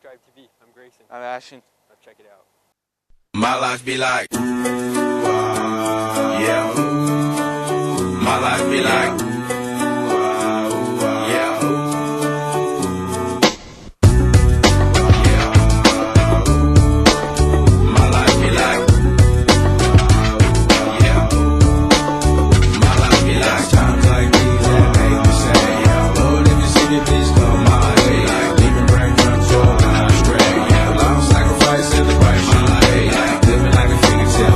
Drive TV. I'm Grayson. I'm Ashton. Let's check it out. My life be like, yeah. My life be like, yeah. My life be like, yeah. My life be like times like these that make me say, yeah. Lord, if you see the bitch come my way, like leaving brain control when I stray, yeah. Long sacrifice in the right my life, like living like a fingertip.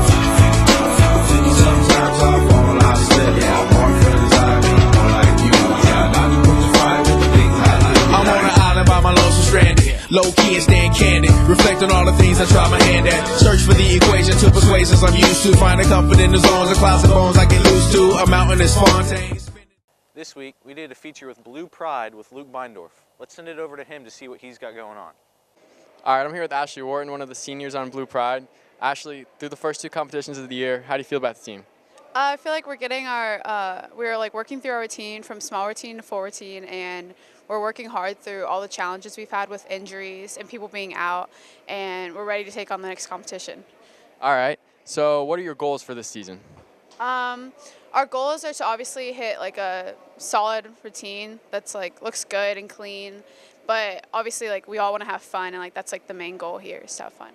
Sometimes I fall, I slip, yeah. More friends I mean, more like you, yeah. Not to put the fire with the big highlight. I'm on an island by my lonesome stranded, low key and staying candid. Reflect on all the things I try my hand at. Search for the equation to persuasions I'm used to. Finding comfort in the zones of clouds and bones I get loose to. A mountain is Fontaine. This week, we did a feature with Blue Pride with Luke Beindorf. Let's send it over to him to see what he's got going on. All right, I'm here with Ashley Wharton, one of the seniors on Blue Pride. Ashley, through the first two competitions of the year, how do you feel about the team? I feel like we're getting we're like working through our routine from small routine to full routine, and we're working hard through all the challenges we've had with injuries and people being out, and we're ready to take on the next competition. All right, so what are your goals for this season? Our goals are to obviously hit like a solid routine that's like looks good and clean, but obviously like we all want to have fun, and like that's like the main goal here is to have fun.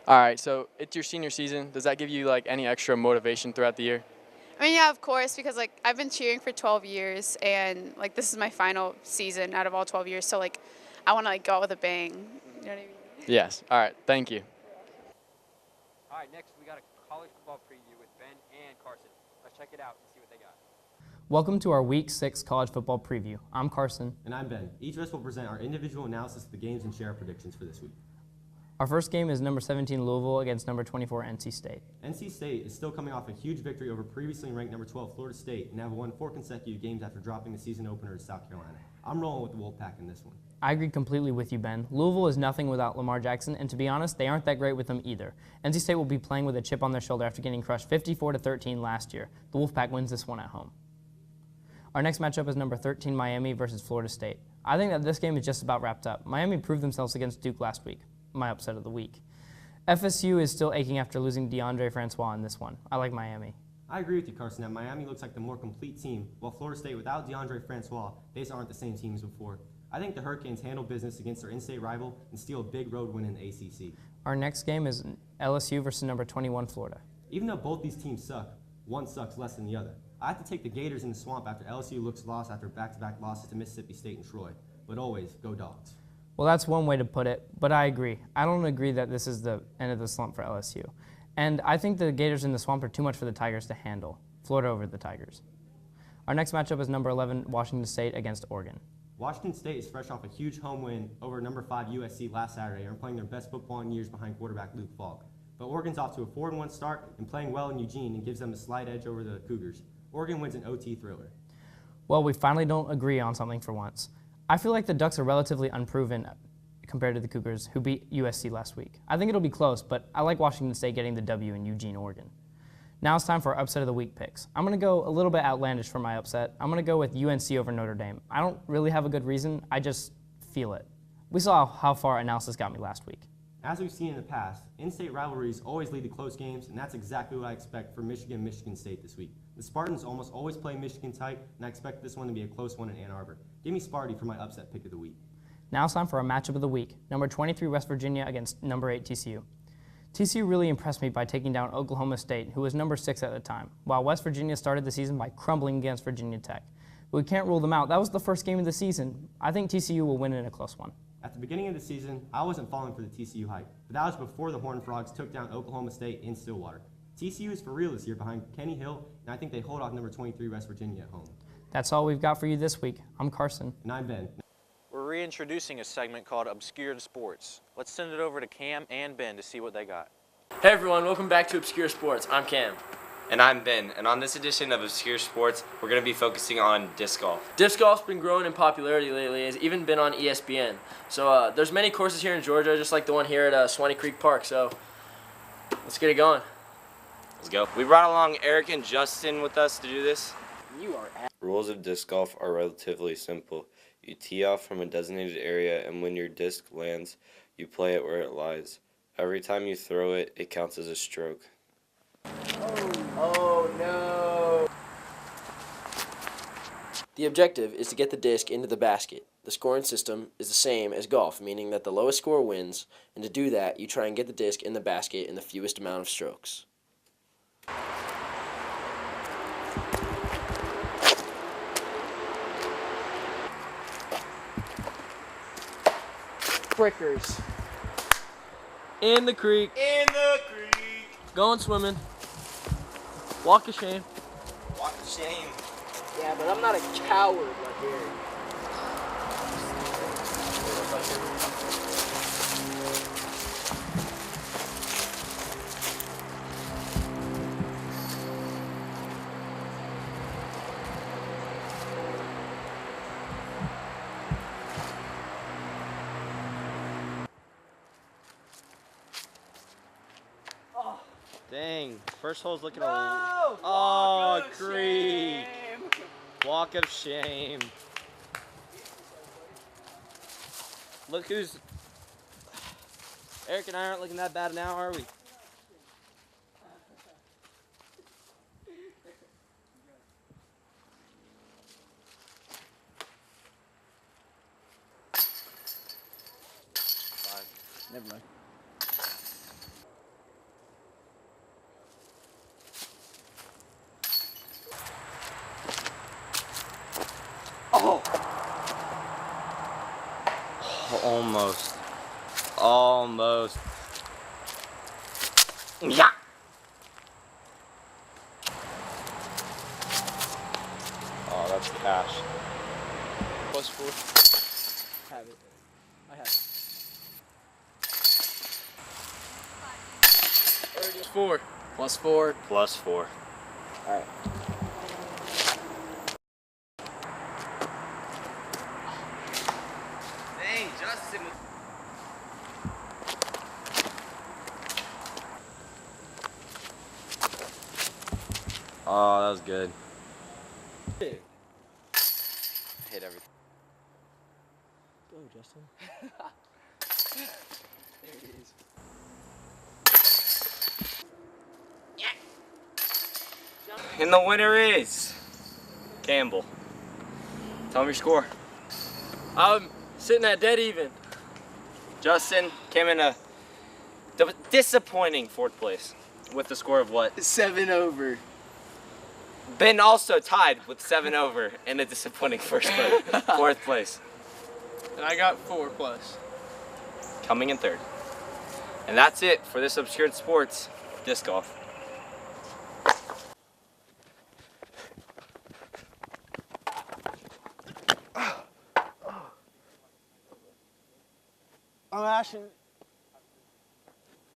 All right, so it's your senior season. Does that give you like any extra motivation throughout the year? I mean, yeah, of course, because like I've been cheering for 12 years, and like this is my final season out of all 12 years, so like I want to like go out with a bang. You know what I mean? Yes. All right, thank you. All right, next we got a college football preview with Ben and Carson. Let's check it out and see what they got. Welcome to our Week 6 college football preview. I'm Carson. And I'm Ben. Each of us will present our individual analysis of the games and share our predictions for this week. Our first game is number 17 Louisville against number 24 NC State. NC State is still coming off a huge victory over previously ranked number 12 Florida State and have won 4 consecutive games after dropping the season opener to South Carolina. I'm rolling with the Wolfpack in this one. I agree completely with you, Ben. Louisville is nothing without Lamar Jackson, and to be honest, they aren't that great with him either. NC State will be playing with a chip on their shoulder after getting crushed 54-13 last year. The Wolfpack wins this one at home. Our next matchup is number 13 Miami versus Florida State. I think that this game is just about wrapped up. Miami proved themselves against Duke last week, my upset of the week. FSU is still aching after losing DeAndre Francois in this one. I like Miami. I agree with you, Carson, that Miami looks like the more complete team, while Florida State without DeAndre Francois, they just aren't the same team as before. I think the Hurricanes handle business against their in-state rival and steal a big road win in the ACC. Our next game is LSU versus number 21 Florida. Even though both these teams suck, one sucks less than the other. I have to take the Gators in the swamp after LSU looks lost after back-to-back losses to Mississippi State and Troy. But always, go Dogs. Well, that's one way to put it, but I agree. I don't agree that this is the end of the slump for LSU. And I think the Gators in the swamp are too much for the Tigers to handle. Florida over the Tigers. Our next matchup is number 11 Washington State against Oregon. Washington State is fresh off a huge home win over number 5 USC last Saturday and are playing their best football in years behind quarterback Luke Falk. But Oregon's off to a 4-1 start and playing well in Eugene and gives them a slight edge over the Cougars. Oregon wins an OT thriller. Well, we finally don't agree on something for once. I feel like the Ducks are relatively unproven compared to the Cougars, who beat USC last week. I think it'll be close, but I like Washington State getting the W in Eugene, Oregon. Now it's time for our upset of the week picks. I'm going to go a little bit outlandish for my upset. I'm going to go with UNC over Notre Dame. I don't really have a good reason. I just feel it. We saw how far analysis got me last week. As we've seen in the past, in-state rivalries always lead to close games, and that's exactly what I expect for Michigan State this week. The Spartans almost always play Michigan tight, and I expect this one to be a close one in Ann Arbor. Give me Sparty for my upset pick of the week. Now it's time for our matchup of the week. Number 23 West Virginia against number 8 TCU. TCU really impressed me by taking down Oklahoma State, who was number 6 at the time, while West Virginia started the season by crumbling against Virginia Tech. But we can't rule them out. That was the first game of the season. I think TCU will win in a close one. At the beginning of the season, I wasn't falling for the TCU hype, but that was before the Horned Frogs took down Oklahoma State in Stillwater. TCU is for real this year behind Kenny Hill, and I think they hold off number 23 West Virginia at home. That's all we've got for you this week. I'm Carson. And I'm Ben. We're reintroducing a segment called Obscured Sports. Let's send it over to Cam and Ben to see what they got. Hey everyone, welcome back to Obscure Sports. I'm Cam. And I'm Ben, and on this edition of Obscure Sports, we're going to be focusing on disc golf. Disc golf's been growing in popularity lately. It's even been on ESPN. So there's many courses here in Georgia, just like the one here at Swanee Creek Park. So let's get it going. Let's go. We brought along Eric and Justin with us to do this. Rules of disc golf are relatively simple. You tee off from a designated area, and when your disc lands, You play it where it lies. Every time you throw it, it counts as a stroke. Oh no! The objective is to get the disc into the basket. The scoring system is the same as golf, meaning that the lowest score wins, and to do that, you try and get the disc in the basket in the fewest amount of strokes. Frickers. In the creek. In the creek. Going swimming. Walk of shame. Walk of shame. Yeah, but I'm not a coward like Gary. Dang, first hole's looking oh, creek. Walk of shame. Look who's... Eric and I aren't looking that bad now, are we? Never mind. Oh! Almost. Almost. Yeah! Oh, that's cash. +4. Have it. I have it. 4. +4. +4. Alright. Dang, Justin. Oh, that was good. I hate everything. Go, Justin. There it is. And the winner is Campbell. Tell him your score. I'm sitting at dead even. Justin came in a disappointing 4th place with the score of what? 7 over. Ben also tied with 7 over in a disappointing 4th place. And I got 4+. Coming in 3rd. And that's it for this Obscured Sports Disc Golf. I'm Ashton.